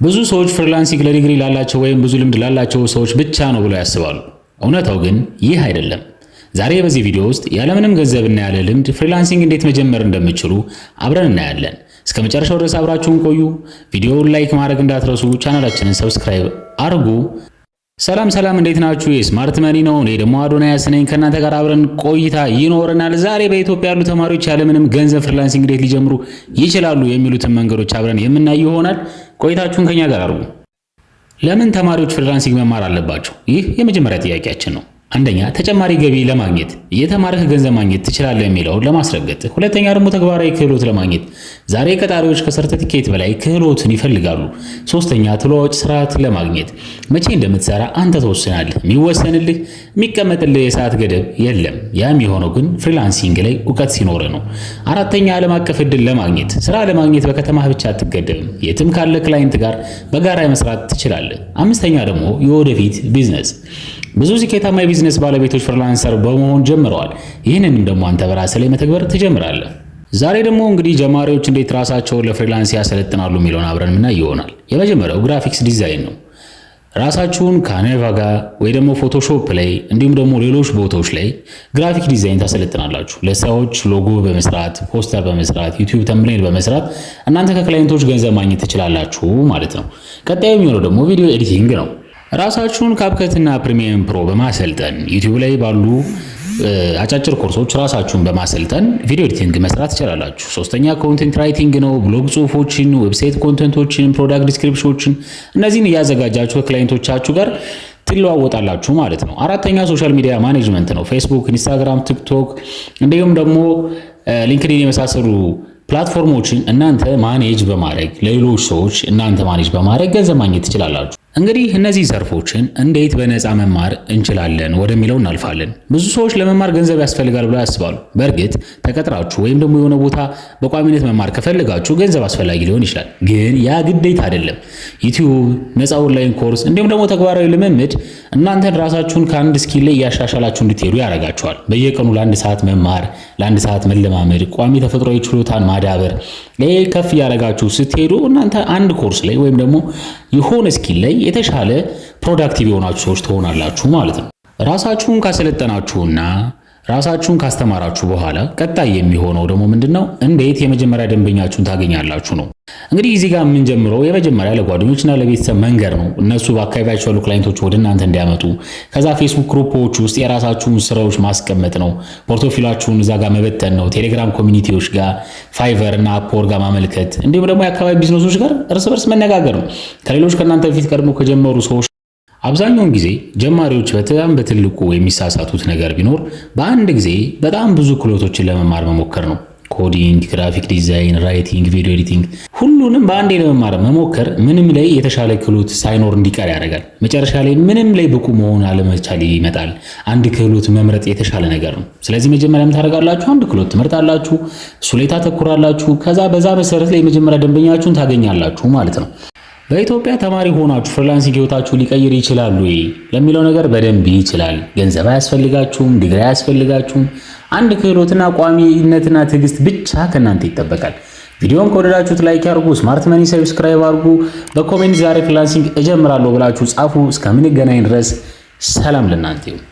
ብዙ ሰዎች ፍሪላንሲንግ ለዲግሪ ላላቸው ወይም ብዙ ልምድ ላላቸው ሰዎች ብቻ ነው ብለው ያስባሉ። እውነታው ግን ይህ አይደለም። ዛሬ በዚህ ቪዲዮ ውስጥ ያለምንም ገንዘብና ያለ ልምድ ፍሪላንሲንግ እንዴት መጀመር እንደምትችሉ አብረን እናያለን። እስከ መጨረሻው ድረስ አብራችሁን ቆዩ። ቪዲዮውን ላይክ ማድረግ እንዳትረሱ፣ ቻናላችንን ሰብስክራይብ አድርጉ። ሰላም እንዴት ናችሁ? የስማርት መኒ ነው። እኔ ደግሞ አዶናያስ ነኝ። ከእናንተ ጋር አብረን ቆይታ ይኖረናል። ዛሬ በኢትዮጵያ ያሉ ተማሪዎች ያለምንም ገንዘብ ፍሪላንሲንግ እንዴት ሊጀምሩ ይችላሉ የሚሉትን መንገዶች አብረን የምናይ ይሆናል። ቆይታችሁን ከኛ ጋር አድርጉ። ለምን ተማሪዎች ፍሪላንሲንግ መማር አለባቸው? ይህ የመጀመሪያ ጥያቄያችን ነው። አንደኛ ተጨማሪ ገቢ ለማግኘት እየተማርህ ገንዘብ ማግኘት ትችላለህ የሚለውን ለማስረገጥ። ሁለተኛ ደግሞ ተግባራዊ ክህሎት ለማግኘት ዛሬ ቀጣሪዎች ከሰርቲፊኬት በላይ ክህሎትን ይፈልጋሉ። ሶስተኛ ተለዋዋጭ ስርዓት ለማግኘት መቼ እንደምትሰራ አንተ ተወስናለህ። የሚወሰንልህ የሚቀመጥልህ የሰዓት ገደብ የለም። ያም የሆነው ግን ፍሪላንሲንግ ላይ እውቀት ሲኖር ነው። አራተኛ ዓለም አቀፍ ዕድል ለማግኘት ስራ ለማግኘት በከተማህ ብቻ አትገደብም። የትም ካለ ክላይንት ጋር በጋራ መስራት ትችላለህ። አምስተኛ ደግሞ የወደፊት ቢዝነስ ብዙ ስኬታማ የቢዝነስ ባለቤቶች ፍሪላንሰር በመሆን ጀምረዋል። ይህንንም ደግሞ አንተ በራስህ ላይ መተግበር ትጀምራለህ። ዛሬ ደግሞ እንግዲህ ጀማሪዎች እንዴት ራሳቸውን ለፍሪላንስ ያሰለጥናሉ የሚለውን አብረን ምናይ ይሆናል። የመጀመሪያው ግራፊክስ ዲዛይን ነው። ራሳችሁን ካንቫ ጋር ወይ ደግሞ ፎቶሾፕ ላይ እንዲሁም ደግሞ ሌሎች ቦታዎች ላይ ግራፊክ ዲዛይን ታሰለጥናላችሁ። ለሰዎች ሎጎ በመስራት ፖስተር በመስራት ዩቲዩብ ተምብኔል በመስራት እናንተ ከክላይንቶች ገንዘብ ማግኘት ትችላላችሁ ማለት ነው። ቀጣዩ የሚሆነው ደግሞ ቪዲዮ ኤዲቲንግ ነው። ራሳችሁን ካፕከትና ፕሪሚየም ፕሮ በማሰልጠን ዩቲዩብ ላይ ባሉ አጫጭር ኮርሶች ራሳችሁን በማሰልጠን ቪዲዮ ኤዲቲንግ መስራት ትችላላችሁ። ሶስተኛ ኮንቴንት ራይቲንግ ነው። ብሎግ ጽሁፎችን፣ ዌብሳይት ኮንቴንቶችን፣ ፕሮዳክት ዲስክሪፕሽኖችን እነዚህን እያዘጋጃችሁ ከክላይንቶቻችሁ ጋር ትለዋወጣላችሁ ማለት ነው። አራተኛ ሶሻል ሚዲያ ማኔጅመንት ነው። ፌስቡክ፣ ኢንስታግራም፣ ቲክቶክ እንዲሁም ደግሞ ሊንክድኢን የመሳሰሉ ፕላትፎርሞችን እናንተ ማኔጅ በማድረግ ለሌሎች ሰዎች እናንተ ማኔጅ በማድረግ ገንዘብ ማግኘት ትችላላችሁ። እንግዲህ እነዚህ ዘርፎችን እንዴት በነፃ መማር እንችላለን ወደሚለው እናልፋለን። ብዙ ሰዎች ለመማር ገንዘብ ያስፈልጋል ብለው ያስባሉ። በእርግጥ ተቀጥራችሁ ወይም ደግሞ የሆነ ቦታ በቋሚነት መማር ከፈልጋችሁ ገንዘብ አስፈላጊ ሊሆን ይችላል፣ ግን ያ ግዴታ አይደለም። ዩቲዩብ፣ ነፃ ኦንላይን ኮርስ እንዲሁም ደግሞ ተግባራዊ ልምምድ እናንተን ራሳችሁን ከአንድ ስኪል ላይ እያሻሻላችሁ እንድትሄዱ ያደርጋችኋል። በየቀኑ ለአንድ ሰዓት መማር፣ ለአንድ ሰዓት መለማመድ፣ ቋሚ ተፈጥሯዊ ችሎታን ማዳበር ላይ ከፍ እያደረጋችሁ ስትሄዱ እናንተ አንድ ኮርስ ላይ ወይም ደግሞ የሆነ ስኪል ላይ የተሻለ ፕሮዳክቲቭ የሆናችሁ ሰዎች ትሆናላችሁ ማለት ነው። ራሳችሁን ካሰለጠናችሁና ራሳችሁን ካስተማራችሁ በኋላ ቀጣይ የሚሆነው ደግሞ ምንድነው? እንዴት የመጀመሪያ ደንበኛችሁን ታገኛላችሁ ነው። እንግዲህ እዚህ ጋር የምንጀምረው የመጀመሪያ ለጓደኞችና ለቤተሰብ መንገር ነው። እነሱ በአካባቢያቸው ያሉ ክላይንቶች ወደ እናንተ እንዲያመጡ። ከዛ ፌስቡክ ግሩፖች ውስጥ የራሳችሁን ስራዎች ማስቀመጥ ነው። ፖርቶፊላችሁን እዛ ጋር መበተን ነው። ቴሌግራም ኮሚኒቲዎች ጋር፣ ፋይቨር እና አፕወርክ ጋር ማመልከት፣ እንዲሁም ደግሞ የአካባቢ ቢዝነሶች ጋር እርስ በርስ መነጋገር ነው። ከሌሎች ከእናንተ በፊት ቀድሞ ከጀመሩ ሰዎች አብዛኛውን ጊዜ ጀማሪዎች በጣም በትልቁ የሚሳሳቱት ነገር ቢኖር በአንድ ጊዜ በጣም ብዙ ክህሎቶችን ለመማር መሞከር ነው። ኮዲንግ፣ ግራፊክ ዲዛይን፣ ራይቲንግ፣ ቪዲዮ ኤዲቲንግ ሁሉንም በአንዴ ለመማር መሞከር ምንም ላይ የተሻለ ክህሎት ሳይኖር እንዲቀር ያደርጋል። መጨረሻ ላይ ምንም ላይ ብቁ መሆን አለመቻል ይመጣል። አንድ ክህሎት መምረጥ የተሻለ ነገር ነው። ስለዚህ መጀመሪያ ምን ታደርጋላችሁ? አንድ ክህሎት ትመርጣላችሁ፣ እሱ ላይ ታተኩራላችሁ። ከዛ በዛ መሰረት ላይ የመጀመሪያ ደንበኛችሁን ታገኛላችሁ ማለት ነው። በኢትዮጵያ ተማሪ ሆናችሁ ፍሪላንሲንግ ህይወታችሁ ሊቀይር ይችላል ወይ ለሚለው ነገር በደንብ ይችላል። ገንዘብ አያስፈልጋችሁም፣ ዲግሪ አያስፈልጋችሁም። አንድ ክህሎትና ቋሚነትና ትዕግስት ብቻ ከእናንተ ይጠበቃል። ቪዲዮን ከወደዳችሁት ላይክ ያድርጉ፣ ስማርት መኒ ሰብስክራይብ አድርጉ። በኮሜንት ዛሬ ፍሪላንሲንግ እጀምራለሁ ብላችሁ ጻፉ። እስከምንገናኝ ድረስ ሰላም ለእናንተ ይሁን።